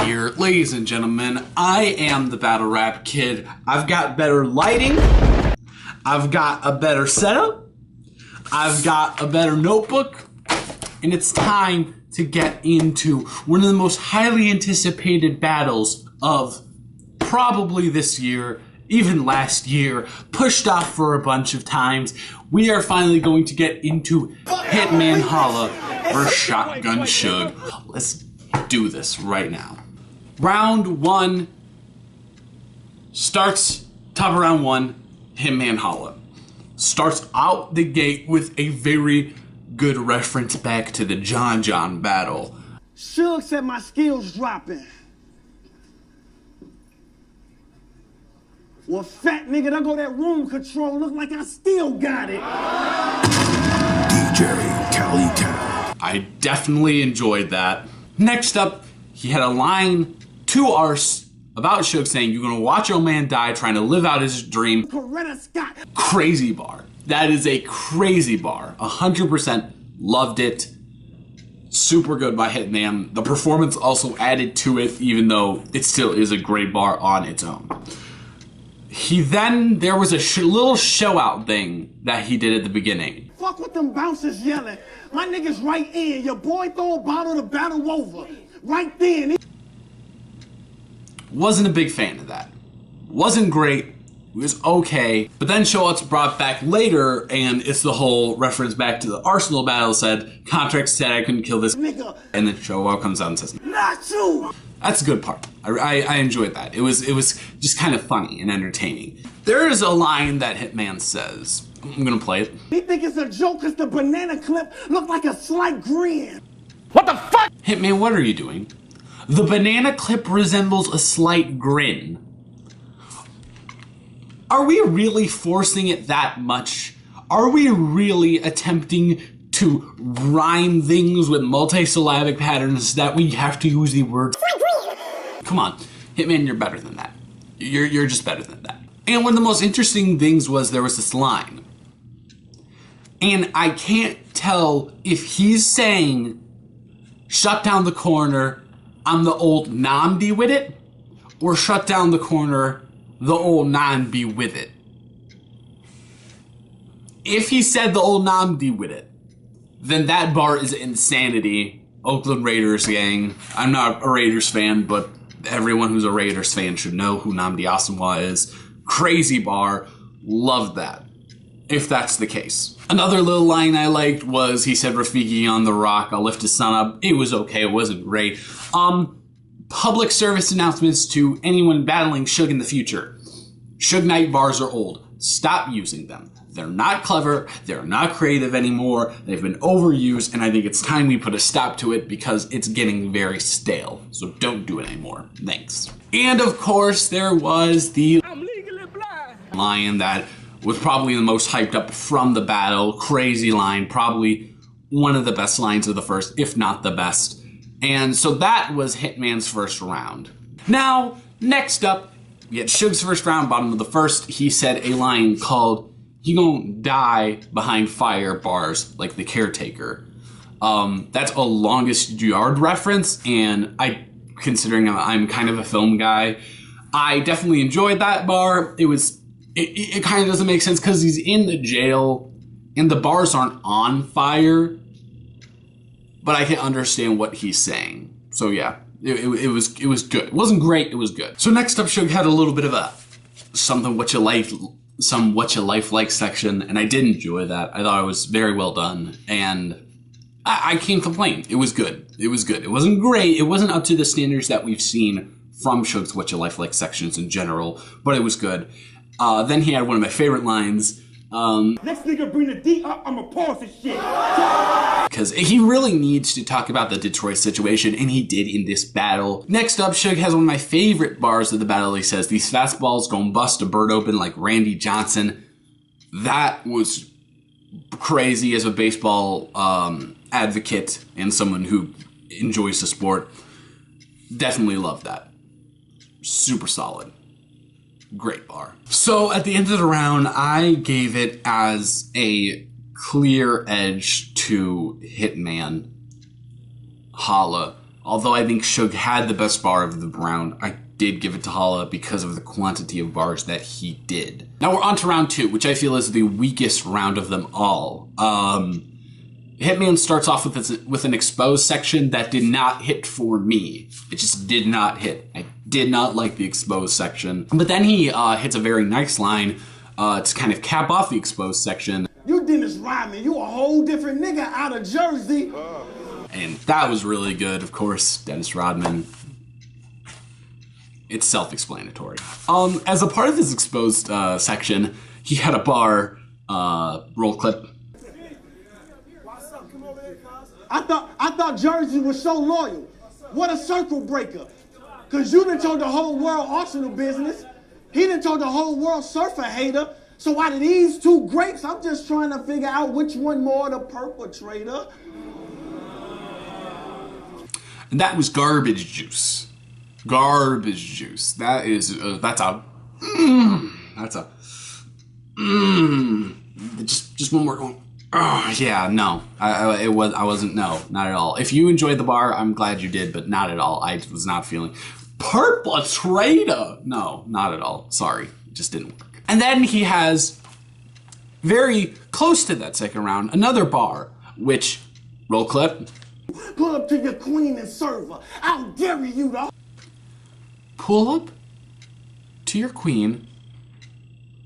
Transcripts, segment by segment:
Here, ladies and gentlemen, I am the Battle Rap Kid. I've got better lighting. I've got a better setup. I've got a better notebook. And it's time to get into one of the most highly anticipated battles of probably this year, even last year, pushed off for a bunch of times. We are finally going to get into Hitman Holla versus Shotgun Suge. Let's do this right now. Round one starts, top of round one, Hitman Holla. Starts out the gate with a very good reference back to the John battle. Suge said my skills dropping. Well, fat nigga, there go that room control. Look like I still got it. DJ Cali Town. I definitely enjoyed that. Next up, he had a line to Arse about Suge saying, "You're gonna watch your man die trying to live out his dream." Coretta Scott. Crazy bar. That is a crazy bar. 100% loved it. Super good by Hitman. The performance also added to it, even though it still is a great bar on its own. There was a little show out thing that he did at the beginning. Fuck with them bouncers yelling. My niggas right in. Your boy throw a bottle, the battle over. Right then. Wasn't a big fan of that. Wasn't great. It was okay. But then show-outs brought back later, and it's the whole reference back to the Arsenal battle, said, "Contract said I couldn't kill this nigga." And then show-out comes out and says, "Not you." That's a good part. I enjoyed that. It was just kind of funny and entertaining. There is a line that Hitman says. I'm gonna play it. He think it's a joke because the banana clip looked like a slight grin. What the fuck? Hitman, what are you doing? The banana clip resembles a slight grin. Are we really forcing it that much? Are we really attempting to rhyme things with multisyllabic patterns that we have to use the word? Come on, Hitman, you're better than that. You're just better than that. And one of the most interesting things was there was this line. And I can't tell if he's saying, "Shut down the corner, I'm the old Namdi with it," or "Shut down the corner, the old Namdi with it." If he said the old Namdi with it, then that bar is insanity. Oakland Raiders gang. I'm not a Raiders fan, but everyone who's a Raiders fan should know who Namdi Asamoah is. Crazy bar. Loved that. If that's the case. Another little line I liked was he said, "Rafiki on the rock, I'll lift his son up." It was okay. It wasn't great. Public service announcements to anyone battling Suge in the future. Suge Knight bars are old. Stop using them. They're not clever. They're not creative anymore. They've been overused, and I think it's time we put a stop to it because it's getting very stale. So don't do it anymore. Thanks. And of course, there was the line that was probably the most hyped up from the battle. Crazy line. Probably one of the best lines of the first, if not the best. And so that was Hitman's first round. Now, next up, we had Suge's first round, bottom of the first. He said a line called, "He gon' die behind fire bars like the caretaker." That's a Longest Yard reference, and considering I'm kind of a film guy, I definitely enjoyed that bar. It kind of doesn't make sense because he's in the jail and the bars aren't on fire, but I can understand what he's saying. So yeah, it was good. It wasn't great, it was good. So next up, Suge had a little bit of a some what you life like section, and I did enjoy that. I thought it was very well done, and I can't complain. It was good. It was good. It wasn't great. It wasn't up to the standards that we've seen from Suge's What You Life Like sections in general, but it was good. Then he had one of my favorite lines. Next nigga bring the D up, I'ma pause this shit. Because he really needs to talk about the Detroit situation, and he did in this battle. Next up, Suge has one of my favorite bars of the battle. He says, "These fastballs gon' bust a bird open like Randy Johnson." That was crazy as a baseball advocate and someone who enjoys the sport. Definitely love that. Super solid. Great bar. So at the end of the round, I gave it as a clear edge to Hitman Holla Although I think Suge had the best bar of the round, I did give it to Holla because of the quantity of bars that he did. Now we're on to round 2, which I feel is the weakest round of them all. Hitman starts off with an exposed section that did not hit for me. It just did not hit. I did not like the exposed section. But then he hits a very nice line to kind of cap off the exposed section. You Dennis Rodman, you a whole different nigga out of Jersey. And that was really good, of course, Dennis Rodman. It's self-explanatory. As a part of this exposed section, he had a bar roll clip. I thought Jersey was so loyal. What a circle breaker. Cause you done told the whole world Arsenal business. He done told the whole world surfer hater. So out of these two grapes, I'm just trying to figure out which one more the perpetrator. And that was garbage juice. Garbage juice. That's just one more going. Oh, yeah, no. I wasn't, no, not at all. If you enjoyed the bar, I'm glad you did, but not at all. I was not feeling perpetrator. No, not at all. Sorry. It just didn't work. And then he has, very close to that second round, another bar, which, roll clip. Pull up to your queen and serve her. How dare you, though? Pull up to your queen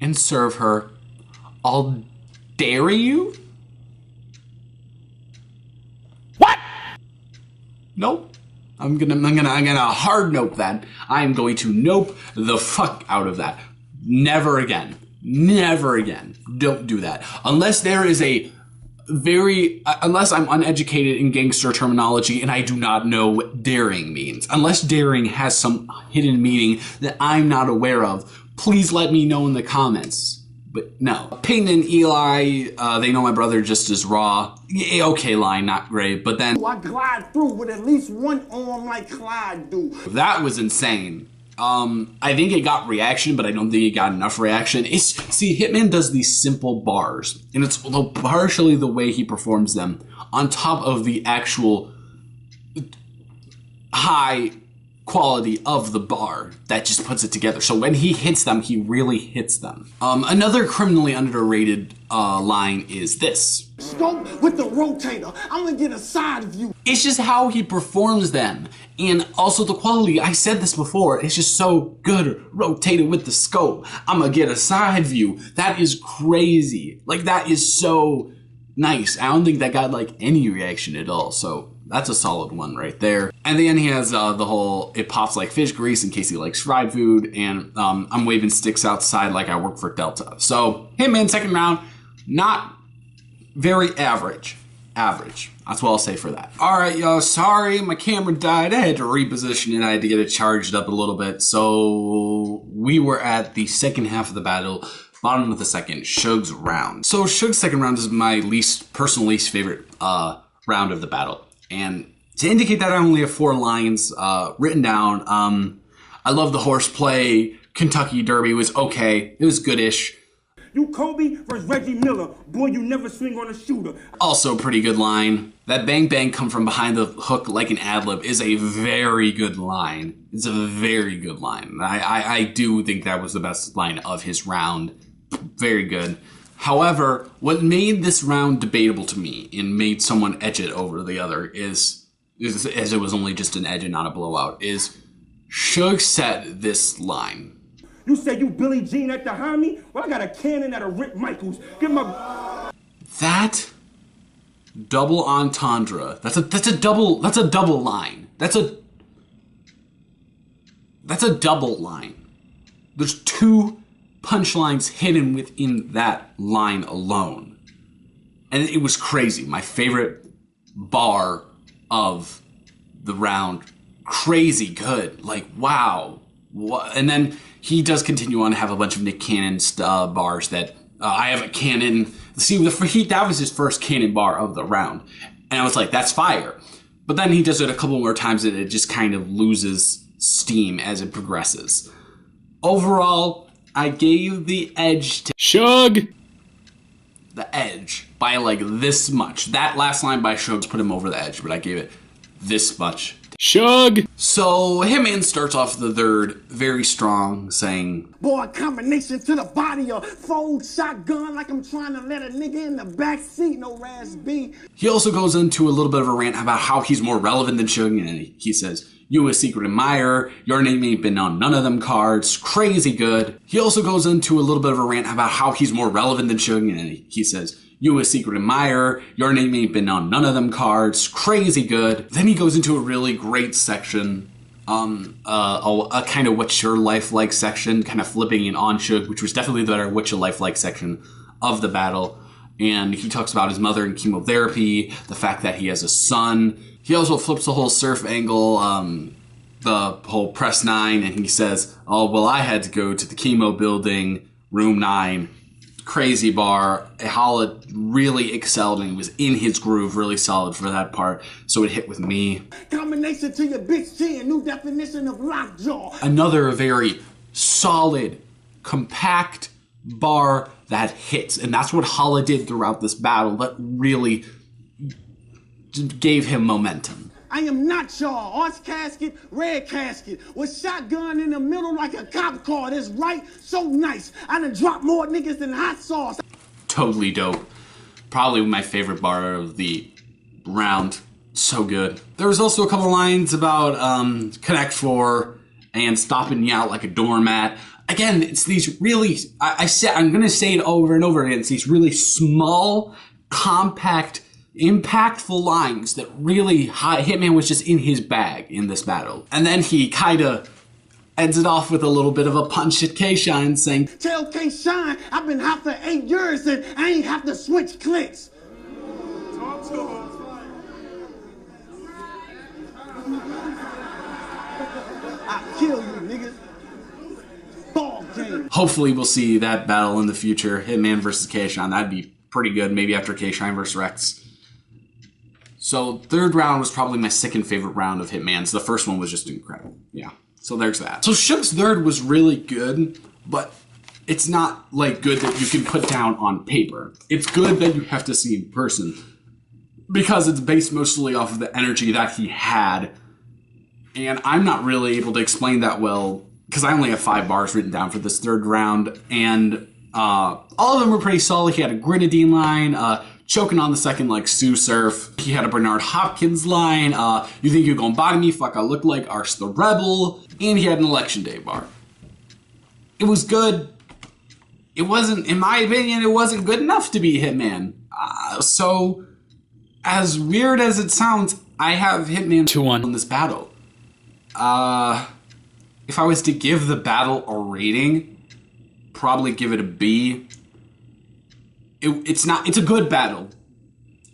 and serve her. I'll dare you? What? Nope. I'm gonna hard nope that. I'm going to nope the fuck out of that. Never again. Never again. Don't do that. Unless there is a unless I'm uneducated in gangster terminology and I do not know what daring means. Unless daring has some hidden meaning that I'm not aware of, please let me know in the comments. But no. Peyton and Eli, they know my brother just as raw. Yeah, okay line, not great, but then I glide through with at least one arm like Clyde do. That was insane. I think it got reaction, but I don't think it got enough reaction. See, Hitman does these simple bars, and it's partially the way he performs them, on top of the actual high quality of the bar that just puts it together. So when he hits them, he really hits them. Another criminally underrated line is this. Scope with the rotator. I'm gonna get a side view. It's just how he performs them. And also the quality, I said this before, it's just so good. Rotated with the scope. I'm gonna get a side view. That is crazy. Like, that is so nice. I don't think that got like any reaction at all. So that's a solid one right there. And then he has the whole, it pops like fish grease in case he likes fried food. And I'm waving sticks outside like I work for Delta. So Hitman second round, not very average. Average. That's what I'll say for that. All right, y'all. Sorry, my camera died. I had to reposition it. I had to get it charged up a little bit. So we were at the second half of the battle, bottom of the second, Suge's round. So Suge's second round is my personal least favorite round of the battle. And to indicate that, I only have 4 lines written down. I love the horseplay. Kentucky Derby was okay. It was goodish. You Kobe versus Reggie Miller. Boy, you never swing on a shooter. Also a pretty good line. That bang bang come from behind the hook like an ad-lib is a very good line. It's a very good line. I do think that was the best line of his round. Very good. However, what made this round debatable to me and made someone edge it over the other is as it was only just an edge and not a blowout, is Suge said this line. You say you Billie Jean at the homie? Well, I got a cannon at a Rick Michaels. Get my... That double entendre. That's a double line. That's a double line. There's 2 punchlines hidden within that line alone. And it was crazy. My favorite bar of the round. Crazy good. Like, wow. What? And then he does continue on to have a bunch of Nick Cannon bars that I have a cannon. See, that was his first cannon bar of the round. And I was like, that's fire. But then he does it a couple more times and it just kind of loses steam as it progresses. Overall, I gave the edge to Suge. The edge by like this much. That last line by Suge put him over the edge, but I gave it this much Suge! So Hitman starts off the third very strong, saying, Boy, combination to the body, a fold shotgun like I'm trying to let a nigga in the back seat, no Raz B. he also goes into a little bit of a rant about how he's more relevant than Suge, and he says, you a secret admirer, your name ain't been on none of them cards, crazy good. He also goes into a little bit of a rant about how he's more relevant than Suge, and he says, you a secret admirer, your name ain't been on none of them cards, crazy good. Then he goes into a really great section, a kind of what's your life like section, kind of flipping it on Suge, which was definitely the better what's your life like section of the battle. And he talks about his mother and chemotherapy, the fact that he has a son. He also flips the whole surf angle, the whole press 9, and he says, oh, well, I had to go to the chemo building, room 9, crazy bar. Holla really excelled and was in his groove, really solid for that part, so it hit with me. Combination to your bitch chin, new definition of lockjaw. Another very solid, compact bar that hits, and that's what Holla did throughout this battle that really gave him momentum. I am not y'all. Arch casket, red casket, with shotgun in the middle like a cop car. That's right, so nice. I done dropped more niggas than hot sauce. Totally dope. Probably my favorite bar of the round. So good. There was also a couple lines about Connect 4 and stopping you out like a doormat. Again, it's these really, I'm going to say it over and over again, it's these really small, compact, impactful lines that really Hitman was just in his bag in this battle. And then he kind of ends it off with a little bit of a punch at K-Shine, saying, Tell K-Shine I've been hot for 8 years and I ain't have to switch clicks. Talk to him. I kill you, nigga. Ball game. Hopefully we'll see that battle in the future, Hitman versus K-Shine. That'd be pretty good, maybe after K-Shine versus Rex. So third round was probably my second favorite round of Hitman's. The first one was just incredible. Yeah, so there's that. So Suge's third was really good, but it's not like good that you can put down on paper. It's good that you have to see in person because it's based mostly off of the energy that he had. And I'm not really able to explain that well because I only have 5 bars written down for this third round. And all of them were pretty solid. He had a Grenadine line, choking on the second like Sue Surf. He had a Bernard Hopkins line, you think you're gonna body me, fuck I look like Arse the Rebel. And he had an Election Day bar. It was good. It wasn't, in my opinion, it wasn't good enough to be Hitman. So, as weird as it sounds, I have Hitman 2-1 in this battle. If I was to give the battle a rating, probably give it a B. It's a good battle.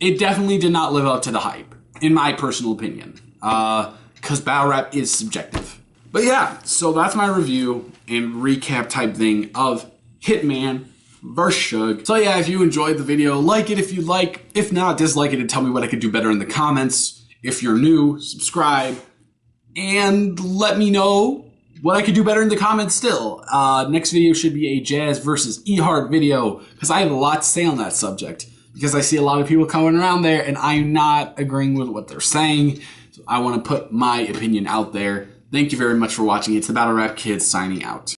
It definitely did not live up to the hype, in my personal opinion. Because battle rap is subjective. But yeah, so that's my review and recap type thing of Hitman vs. Suge. So yeah, if you enjoyed the video, like it if you like. If not, dislike it and tell me what I could do better in the comments. If you're new, subscribe. And let me know what I could do better in the comments still. Next video should be a Jazz versus E-Hart video, because I have a lot to say on that subject. Because I see a lot of people coming around there, and I'm not agreeing with what they're saying. So I want to put my opinion out there. Thank you very much for watching. It's the Battle Rap Kids signing out.